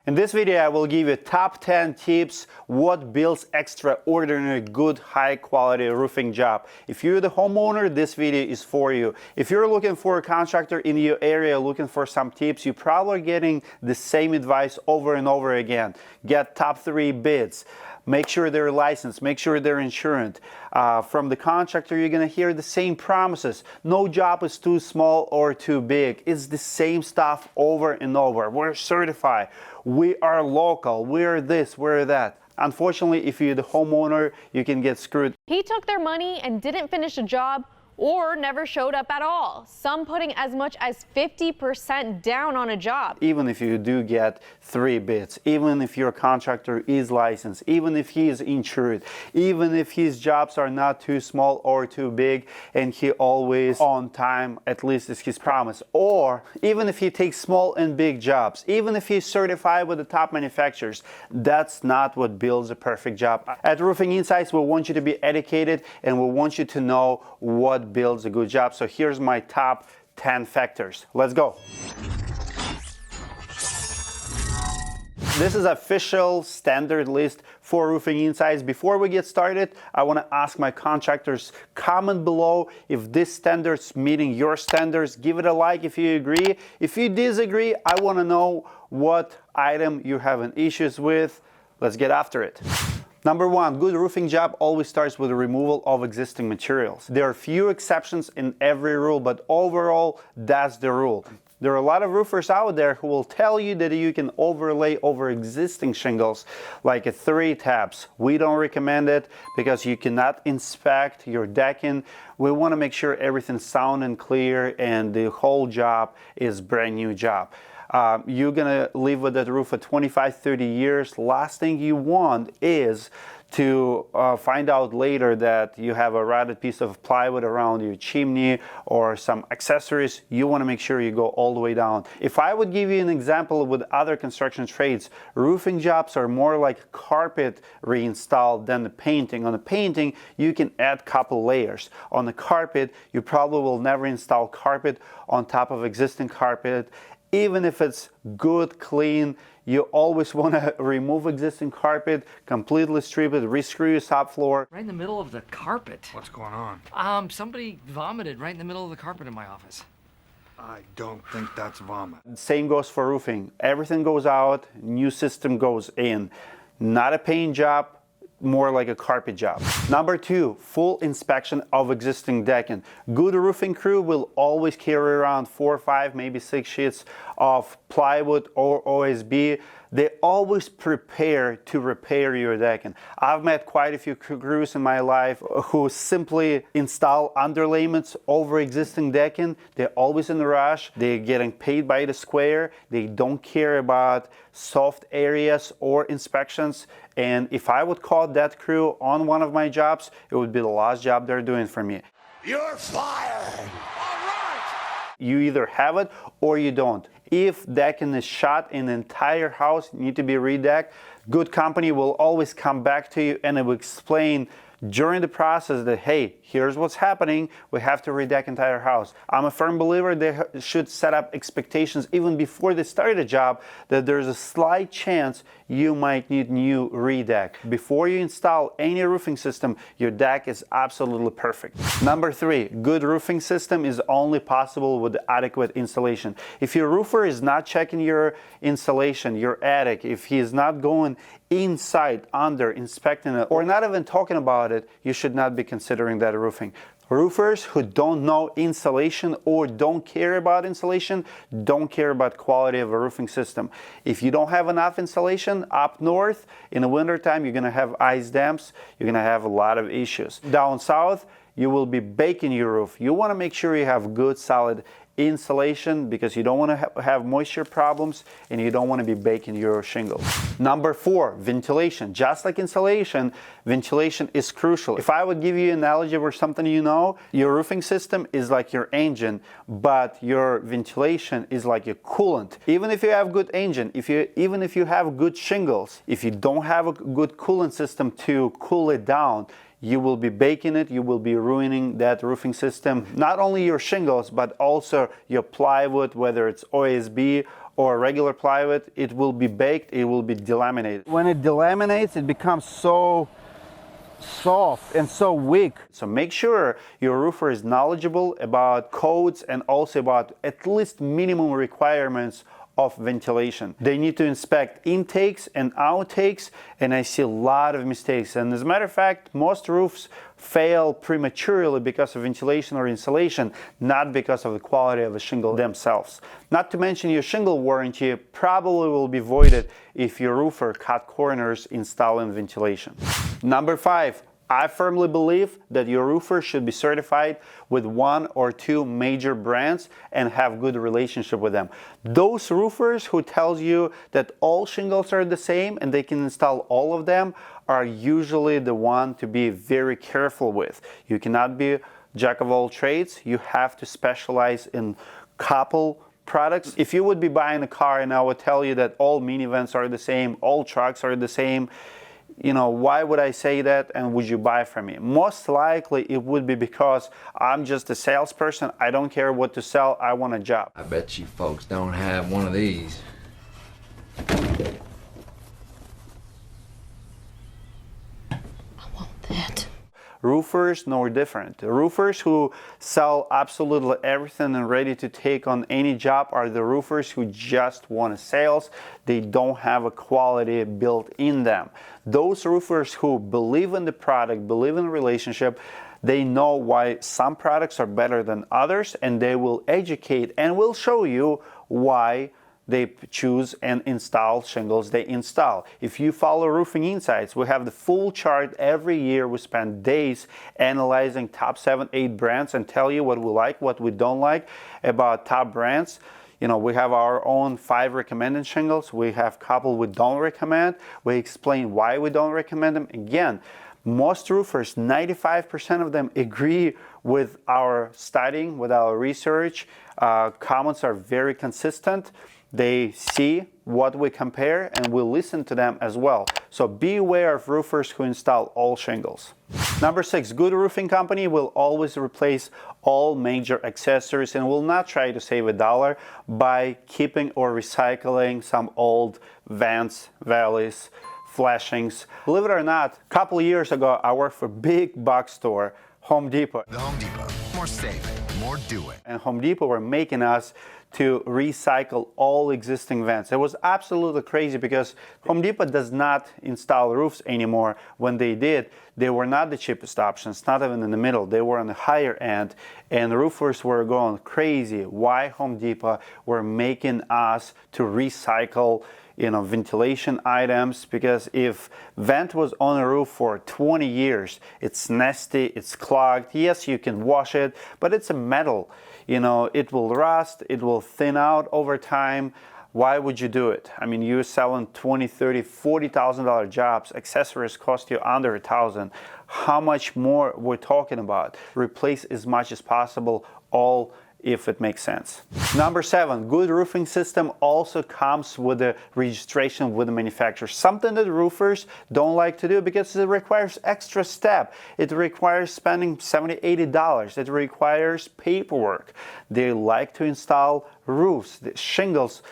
In this video, I will give you top 10 tips what builds extraordinary good high quality roofing job. If you're the homeowner, this video is for you. If you're looking for a contractor in your area looking for some tips, you're probably getting the same advice over and over again. Get top 3 bids. Make sure they're licensed, make sure they're insured. From the contractor, you're gonna hear the same promises. No job is too small or too big. It's the same stuff over and over. We're certified, we are local, we're this, we're that. Unfortunately, if you're the homeowner, you can get screwed. He took their money and didn't finish a job or never showed up at all. Some putting as much as 50% down on a job. Even if you do get 3 bids, even if your contractor is licensed, even if he is insured, even if his jobs are not too small or too big and he always on time, at least is his promise, or even if he takes small and big jobs, even if he's certified with the top manufacturers, that's not what builds a perfect job. At Roofing Insights, we want you to be educated and we want you to know what builds a good job. So here's my top 10 factors. Let's go. This is official standard list for Roofing Insights. Before we get started, I want to ask my contractors, comment below if this standard's meeting your standards. Give it a like if you agree. If you disagree, I want to know what item you're having issues with. Let's get after it. Number 1, good roofing job always starts with the removal of existing materials. There are few exceptions in every rule, but overall, that's the rule. There are a lot of roofers out there who will tell you that you can overlay over existing shingles like a 3 tabs. We don't recommend it because you cannot inspect your decking. We want to make sure everything's sound and clear and the whole job is brand new job. You're gonna live with that roof for 25-30 years. Last thing you want is to find out later that you have a rotted piece of plywood around your chimney or some accessories. You want to make sure you go all the way down. If I would give you an example with other construction trades, roofing jobs are more like carpet reinstalled than the painting. On the painting, you can add a couple layers. On the carpet, you probably will never install carpet on top of existing carpet. Even if it's good, clean, you always want to remove existing carpet, completely strip it, re-screw your subfloor. Right in the middle of the carpet. What's going on? Somebody vomited right in the middle of the carpet in my office. I don't think that's vomit. Same goes for roofing. Everything goes out, new system goes in. Not a paint job, more like a carpet job. Number 2, full inspection of existing decking. Good roofing crew will always carry around 4, 5, maybe 6 sheets of plywood or OSB. They always prepare to repair your decking. I've met quite a few crews in my life who simply install underlayments over existing decking. They're always in a rush. They're getting paid by the square. They don't care about soft areas or inspections. And if I would call that crew on one of my jobs, it would be the last job they're doing for me. You're fired! You either have it or you don't. If decking is shot in the entire house, need to be redecked, good company will always come back to you and it will explain during the process that, hey, here's what's happening, we have to redeck entire house. I'm a firm believer they should set up expectations even before they start a job that there's a slight chance you might need new redeck. Before you install any roofing system, your deck is absolutely perfect. Number 3, good roofing system is only possible with adequate insulation. If your roofer is not checking your insulation, your attic, if he is not going inside, under, inspecting it, or not even talking about it, you should not be considering that roofing. Roofers who don't know insulation or don't care about insulation don't care about quality of a roofing system. If you don't have enough insulation up north, in the wintertime, you're gonna have ice dams, you're gonna have a lot of issues. Down south, you will be baking your roof. You wanna make sure you have good, solid insulation because you don't want to have moisture problems and you don't want to be baking your shingles. Number 4, ventilation. Just like insulation, ventilation is crucial. If I would give you an analogy or something you know, your roofing system is like your engine, but your ventilation is like your coolant. Even if you have good engine, even if you have good shingles, if you don't have a good coolant system to cool it down, you will be baking it, you will be ruining that roofing system. Not only your shingles, but also your plywood, whether it's OSB or regular plywood, it will be baked, it will be delaminated. When it delaminates, it becomes so soft and so weak. So make sure your roofer is knowledgeable about codes and also about at least minimum requirements of ventilation. They need to inspect intakes and outtakes, and I see a lot of mistakes. And as a matter of fact, most roofs fail prematurely because of ventilation or insulation, not because of the quality of the shingle themselves. Not to mention your shingle warranty probably will be voided if your roofer cut corners installing ventilation. Number 5. I firmly believe that your roofer should be certified with 1 or 2 major brands and have good relationship with them. Those roofers who tells you that all shingles are the same and they can install all of them are usually the one to be very careful with. You cannot be jack of all trades. You have to specialize in couple products. If you would be buying a car and I would tell you that all minivans are the same, all trucks are the same, you know, why would I say that and would you buy from me? Most likely it would be because I'm just a salesperson. I don't care what to sell. I want a job. I bet you folks don't have one of these. I want that. Roofers, no different. The roofers who sell absolutely everything and ready to take on any job are the roofers who just want sales. They don't have a quality built in them. Those roofers who believe in the product, believe in the relationship, they know why some products are better than others, and they will educate and will show you why they choose and install shingles they install. If you follow Roofing Insights, we have the full chart every year. We spend days analyzing top 7-8 brands and tell you what we like, what we don't like about top brands. You know, we have our own 5 recommended shingles. We have a couple we don't recommend. We explain why we don't recommend them. Again, most roofers, 95% of them agree with our studying, with our research. Comments are very consistent. They see what we compare and we listen to them as well. So be aware of roofers who install all shingles. Number 6, good roofing company will always replace all major accessories and will not try to save $1 by keeping or recycling some old vents, valleys, flashings. Believe it or not, a couple of years ago, I worked for a big box store, Home Depot. The Home Depot. More safe, more do it. And Home Depot were making us to recycle all existing vents. It was absolutely crazy because Home Depot does not install roofs anymore. When they did, they were not the cheapest options, not even in the middle. They were on the higher end, and the roofers were going crazy. Why Home Depot were making us to recycle, you know, ventilation items? Because if vent was on a roof for 20 years, it's nasty, it's clogged. Yes, you can wash it, but it's a metal. You know, it will rust, it will thin out over time. Why would you do it? I mean, you're selling $20,000, $30,000, $40,000 jobs. Accessories cost you under $1,000. How much more we're talking about? Replace as much as possible, all if it makes sense. Number 7, good roofing system also comes with a registration with the manufacturer. Something that roofers don't like to do because it requires extra step. It requires spending $70, $80. It requires paperwork. They like to install roofs, the shingles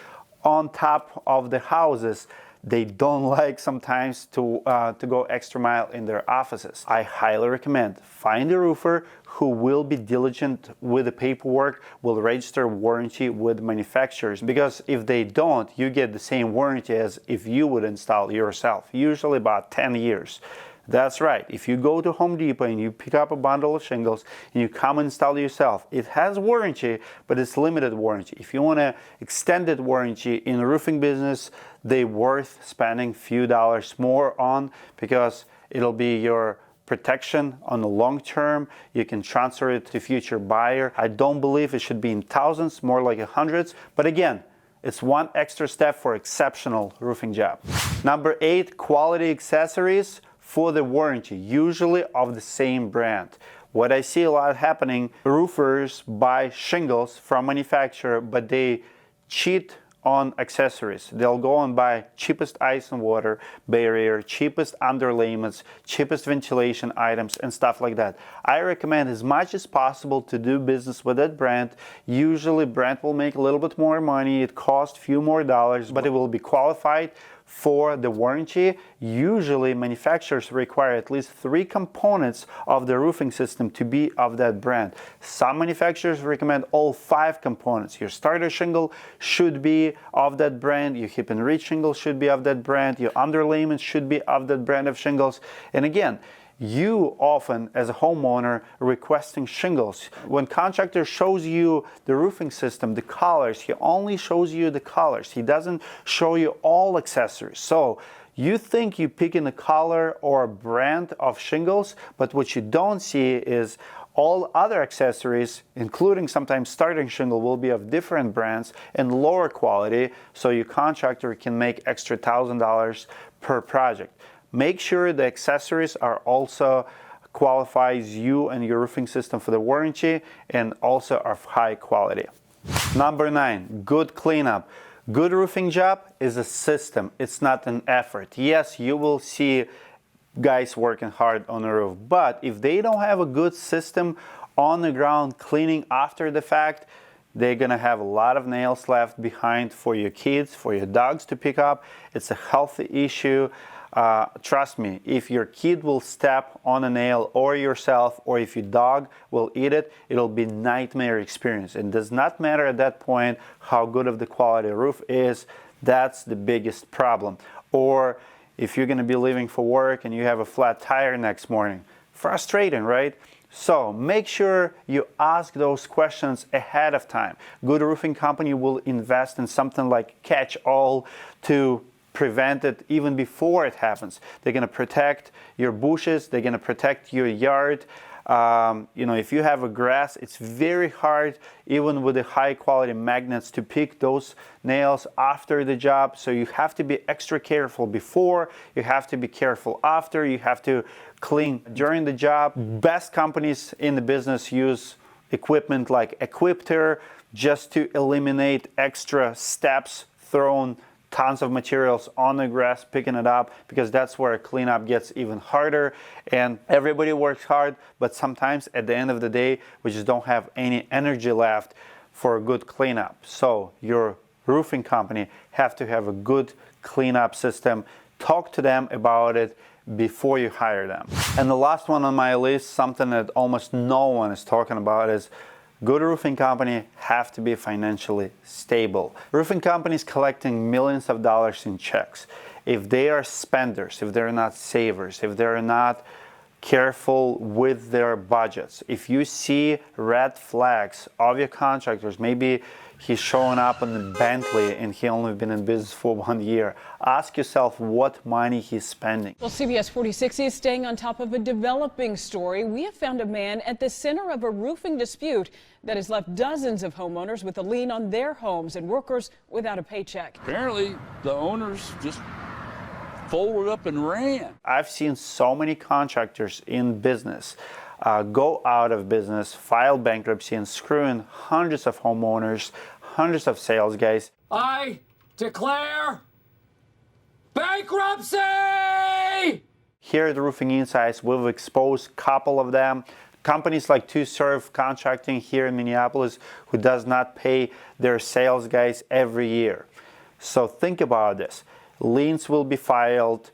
on top of the houses. They don't like sometimes to go extra mile in their offices. I highly recommend find a roofer who will be diligent with the paperwork, will register warranty with manufacturers, because if they don't, you get the same warranty as if you would install yourself, usually about 10 years. That's right. If you go to Home Depot and you pick up a bundle of shingles and you come and install yourself, it has warranty, but it's limited warranty. If you want an extended warranty in the roofing business, they're worth spending a few dollars more on because it'll be your protection on the long term. You can transfer it to future buyer. I don't believe it should be in thousands, more like hundreds. But again, it's one extra step for exceptional roofing job. Number 8, quality accessories for the warranty, usually of the same brand. What I see a lot happening, roofers buy shingles from manufacturer, but they cheat on accessories. They'll go and buy cheapest ice and water barrier, cheapest underlayments, cheapest ventilation items, and stuff like that. I recommend as much as possible to do business with that brand. Usually brand will make a little bit more money, it costs a few more dollars, but it will be qualified for the warranty. Usually manufacturers require at least 3 components of the roofing system to be of that brand. Some manufacturers recommend all 5 components. Your starter shingle should be of that brand, your hip and reach shingle should be of that brand, your underlayment should be of that brand of shingles. And again, you often, as a homeowner, requesting shingles. When contractor shows you the roofing system, the colors, he only shows you the colors. He doesn't show you all accessories. So you think you're picking a color or a brand of shingles, but what you don't see is all other accessories, including sometimes starting shingle, will be of different brands and lower quality, so your contractor can make extra $1,000 per project. Make sure the accessories are also qualifies you and your roofing system for the warranty and also are of high quality. Number 9, good cleanup. Good roofing job is a system, it's not an effort. Yes, you will see guys working hard on the roof, but if they don't have a good system on the ground cleaning after the fact, they're gonna have a lot of nails left behind for your kids, for your dogs to pick up. It's a healthy issue. Trust me, if your kid will step on a nail or yourself, or if your dog will eat it, it'll be a nightmare experience. It does not matter at that point how good of the quality roof is. That's the biggest problem. Or if you're going to be leaving for work and you have a flat tire next morning, frustrating, right? So make sure you ask those questions ahead of time. Good roofing company will invest in something like catch-all to prevent it even before it happens. They're going to protect your bushes, they're going to protect your yard. If you have a grass, it's very hard, even with the high quality magnets, to pick those nails after the job. So you have to be extra careful before, you have to be careful after, you have to clean during the job. Best companies in the business use equipment like Equipter just to eliminate extra steps thrown tons of materials on the grass, picking it up, because that's where cleanup gets even harder. And everybody works hard, but sometimes at the end of the day, we just don't have any energy left for a good cleanup. So your roofing company have to have a good cleanup system. Talk to them about it before you hire them. And the last one on my list, something that almost no one is talking about, is good roofing company have to be financially stable. Roofing companies collecting millions of dollars in checks. If they are spenders, if they're not savers, if they're not careful with their budgets, if you see red flags of your contractors, maybe he's showing up in the Bentley and he only been in business for 1 year, ask yourself what money he's spending. Well, CBS 46 is staying on top of a developing story. We have found a man at the center of a roofing dispute that has left dozens of homeowners with a lien on their homes and workers without a paycheck. Apparently, the owners just folded up and ran. I've seen so many contractors in business go out of business, file bankruptcy, and screw in hundreds of homeowners, hundreds of sales guys. I declare bankruptcy! Here at Roofing Insights, we've exposed a couple of them. Companies like To Serve Contracting here in Minneapolis, who does not pay their sales guys every year. So think about this. Liens will be filed,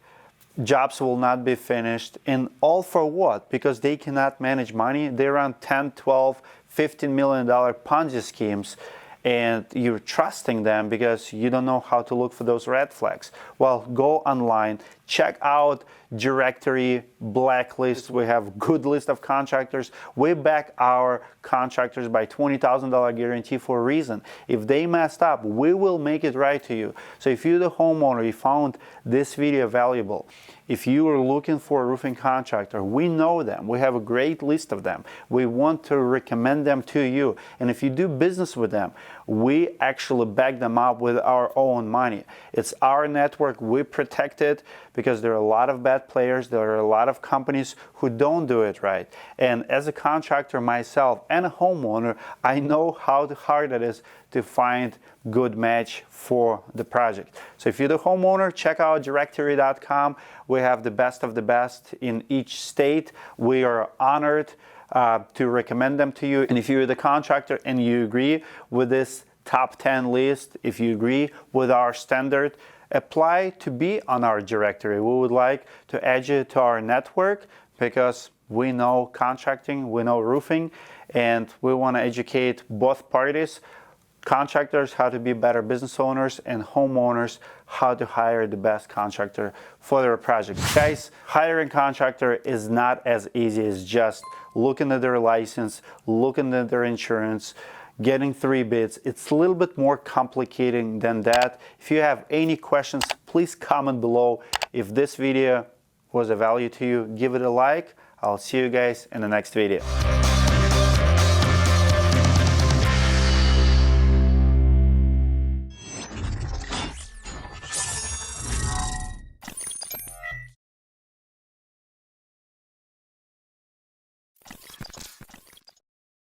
jobs will not be finished, and all for what? Because they cannot manage money. They run 10, 12, $15 million Ponzi schemes, and you're trusting them because you don't know how to look for those red flags. Well, go online, check out directory, blacklist. We have a good list of contractors. We back our contractors by $20,000 guarantee for a reason. If they messed up, we will make it right to you. So if you're the homeowner, you found this video valuable, if you are looking for a roofing contractor, we know them. We have a great list of them. We want to recommend them to you. And if you do business with them, we actually back them up with our own money. It's our network. We protect it because there are a lot of bad players. There are a lot of companies who don't do it right. And as a contractor myself and a homeowner, I know how hard it is to find good match for the project. So if you're the homeowner, check out directory.com. We have the best of the best in each state. We are honored to recommend them to you. And if you're the contractor and you agree with this top 10 list, if you agree with our standard, apply to be on our directory. We would like to add you to our network because we know contracting, we know roofing, and we want to educate both parties, contractors how to be better business owners, and homeowners how to hire the best contractor for their project. Guys, hiring contractor is not as easy as just looking at their license, looking at their insurance, getting 3 bids. It's a little bit more complicated than that. If you have any questions, please comment below. If this video was of value to you, give it a like. I'll see you guys in the next video.